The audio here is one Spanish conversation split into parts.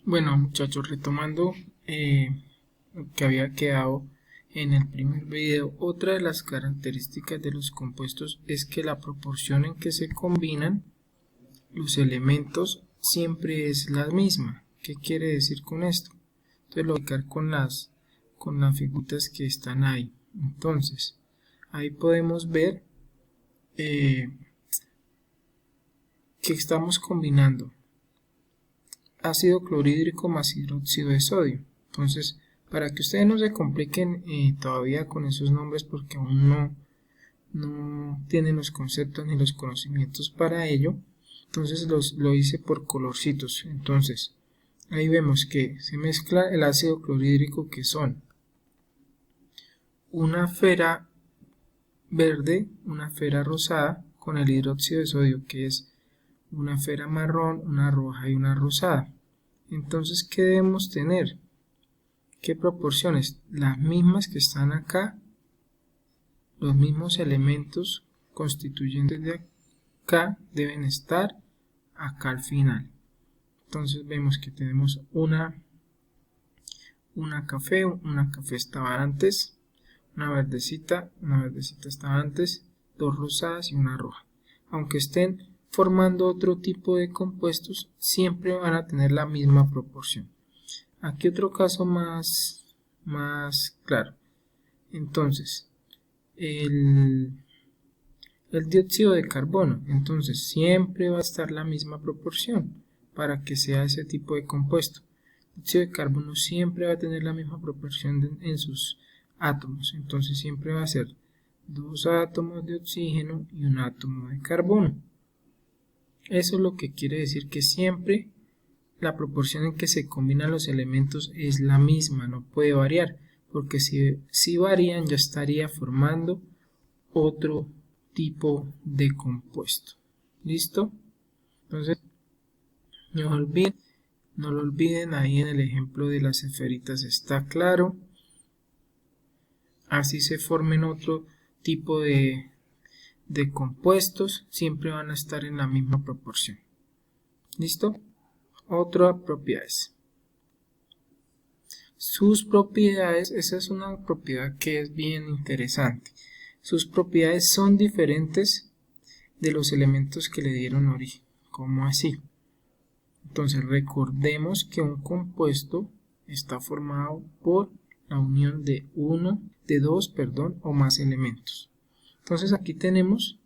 Bueno, muchachos, retomando lo que había quedado en el primer video, otra de las características de los compuestos es que la proporción en que se combinan los elementos siempre es la misma. ¿Qué quiere decir con esto? Entonces lo voy a explicar con las figuritas que están ahí. Entonces, ahí podemos ver que estamos combinando ácido clorhídrico más hidróxido de sodio. Entonces, para que ustedes no se compliquen todavía con esos nombres, porque aún no tienen los conceptos ni los conocimientos para ello, entonces lo hice por colorcitos. Entonces, ahí vemos que se mezcla el ácido clorhídrico, que son una fera verde, una fera rosada, con el hidróxido de sodio, que es una fera marrón, una roja y una rosada. Entonces, ¿qué debemos tener? ¿Qué proporciones? Las mismas que están acá, los mismos elementos constituyentes de acá deben estar acá al final. Entonces vemos que tenemos una café estaba antes, una verdecita estaba antes, dos rosadas y una roja. Aunque estén formando otro tipo de compuestos, siempre van a tener la misma proporción. Aquí otro caso más claro. Entonces, el dióxido de carbono, entonces siempre va a estar la misma proporción para que sea ese tipo de compuesto. El dióxido de carbono siempre va a tener la misma proporción en sus átomos, entonces siempre va a ser 2 átomos de oxígeno y un átomo de carbono. Eso es lo que quiere decir que siempre la proporción en que se combinan los elementos es la misma, no puede variar, porque si varían ya estaría formando otro tipo de compuesto. ¿Listo? Entonces, no lo olviden, ahí en el ejemplo de las esferitas está claro. Así se formen otro tipo de compuestos, siempre van a estar en la misma proporción. ¿Listo? Otras propiedades. Sus propiedades, esa es una propiedad que es bien interesante. Sus propiedades son diferentes de los elementos que le dieron origen. ¿Cómo así? Entonces recordemos que un compuesto está formado por la unión de dos o más elementos. Entonces aquí tenemos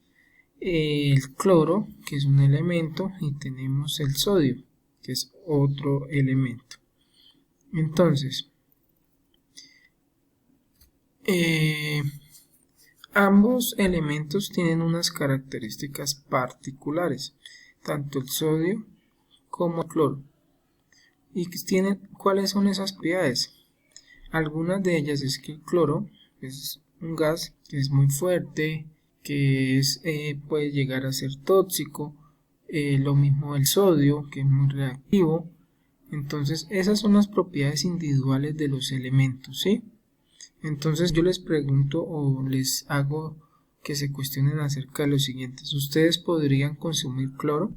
el cloro, que es un elemento, y tenemos el sodio, que es otro elemento. Entonces, ambos elementos tienen unas características particulares, tanto el sodio como el cloro. ¿Y cuáles son esas propiedades? Algunas de ellas es que el cloro es un gas que es muy fuerte, que puede llegar a ser tóxico, lo mismo el sodio, que es muy reactivo. Entonces esas son las propiedades individuales de los elementos, ¿sí? Entonces yo les pregunto o les hago que se cuestionen acerca de lo siguiente: ¿ustedes podrían consumir cloro?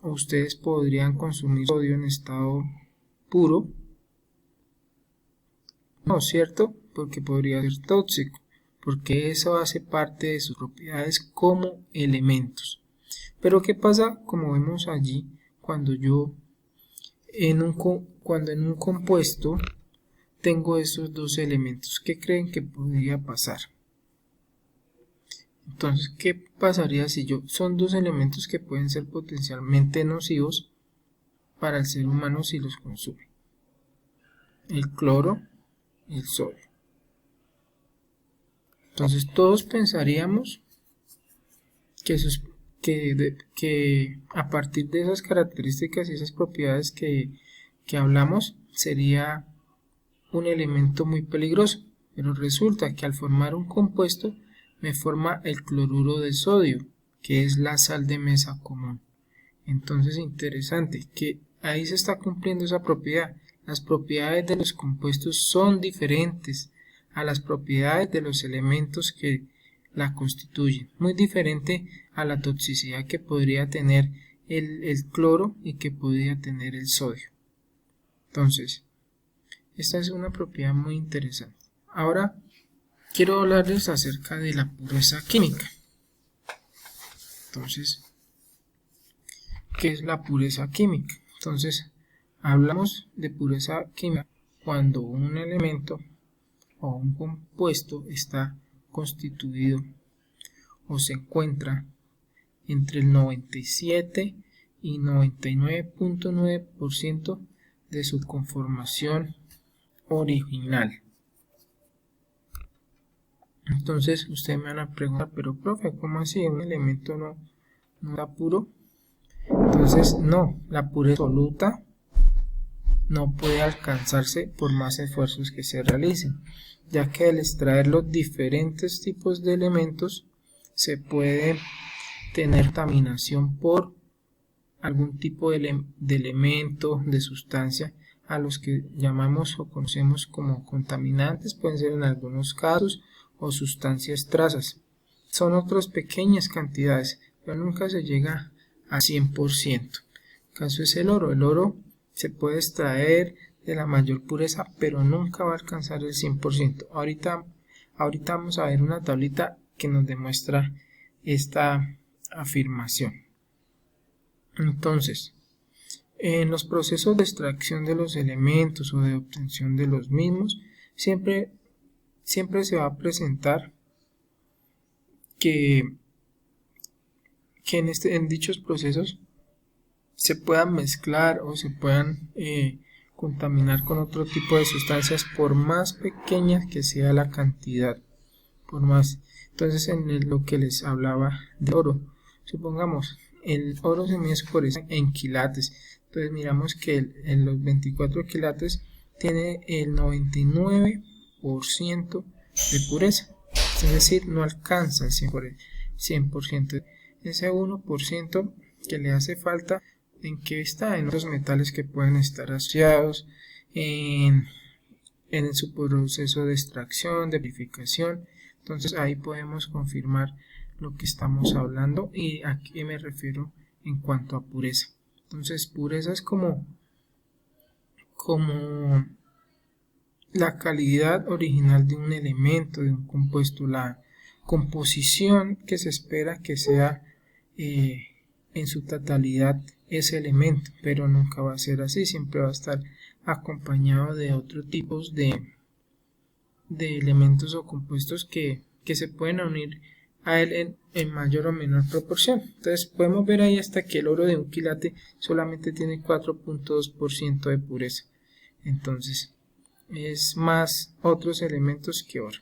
¿O ustedes podrían consumir sodio en estado puro? No, ¿cierto? Porque podría ser tóxico, porque eso hace parte de sus propiedades como elementos. Pero ¿qué pasa? Como vemos allí, cuando en un compuesto tengo esos dos elementos, ¿qué creen que podría pasar? Entonces, ¿qué pasaría si son dos elementos que pueden ser potencialmente nocivos para el ser humano si los consume? El cloro y el sodio. Entonces todos pensaríamos que a partir de esas características y esas propiedades que hablamos, sería un elemento muy peligroso, pero resulta que al formar un compuesto me forma el cloruro de sodio, que es la sal de mesa común. Entonces, interesante que ahí se está cumpliendo esa propiedad. Las propiedades de los compuestos son diferentes a las propiedades de los elementos que la constituyen, muy diferente a la toxicidad que podría tener el cloro y que podría tener el sodio. Entonces, esta es una propiedad muy interesante. Ahora quiero hablarles acerca de la pureza química. Entonces, ¿qué es la pureza química? Entonces, hablamos de pureza química cuando un elemento o un compuesto está constituido o se encuentra entre el 97 y 99.9% de su conformación original. Entonces ustedes me van a preguntar, pero profe, ¿cómo así? ¿Un elemento no está puro? Entonces no, la pureza absoluta no puede alcanzarse por más esfuerzos que se realicen, ya que al extraer los diferentes tipos de elementos se puede tener contaminación por algún tipo de elemento, de sustancia, a los que llamamos o conocemos como contaminantes, pueden ser en algunos casos, o sustancias trazas. Son otras pequeñas cantidades, pero nunca se llega a 100%. El caso es el oro. El oro se puede extraer de la mayor pureza, pero nunca va a alcanzar el 100%. Ahorita vamos a ver una tablita que nos demuestra esta afirmación. Entonces, en los procesos de extracción de los elementos o de obtención de los mismos, siempre se va a presentar que en dichos procesos se puedan mezclar o se puedan contaminar con otro tipo de sustancias, por más pequeña que sea la cantidad, por más. Entonces, en lo que les hablaba de oro, supongamos el oro se mide por eso en quilates. Entonces miramos que en los 24 quilates tiene el 99% de pureza, es decir, no alcanza el 100%. Ese 1% que le hace falta, ¿en qué está? En otros metales que pueden estar asociados, en su proceso de extracción, de purificación. Entonces ahí podemos confirmar lo que estamos hablando, y a qué me refiero en cuanto a pureza. Entonces, pureza es como la calidad original de un elemento, de un compuesto, la composición que se espera que sea en su totalidad ese elemento, pero nunca va a ser así, siempre va a estar acompañado de otros tipos de elementos o compuestos que se pueden unir a él en mayor o menor proporción. Entonces podemos ver ahí hasta que el oro de un quilate solamente tiene 4.2% de pureza. Entonces es más otros elementos que oro.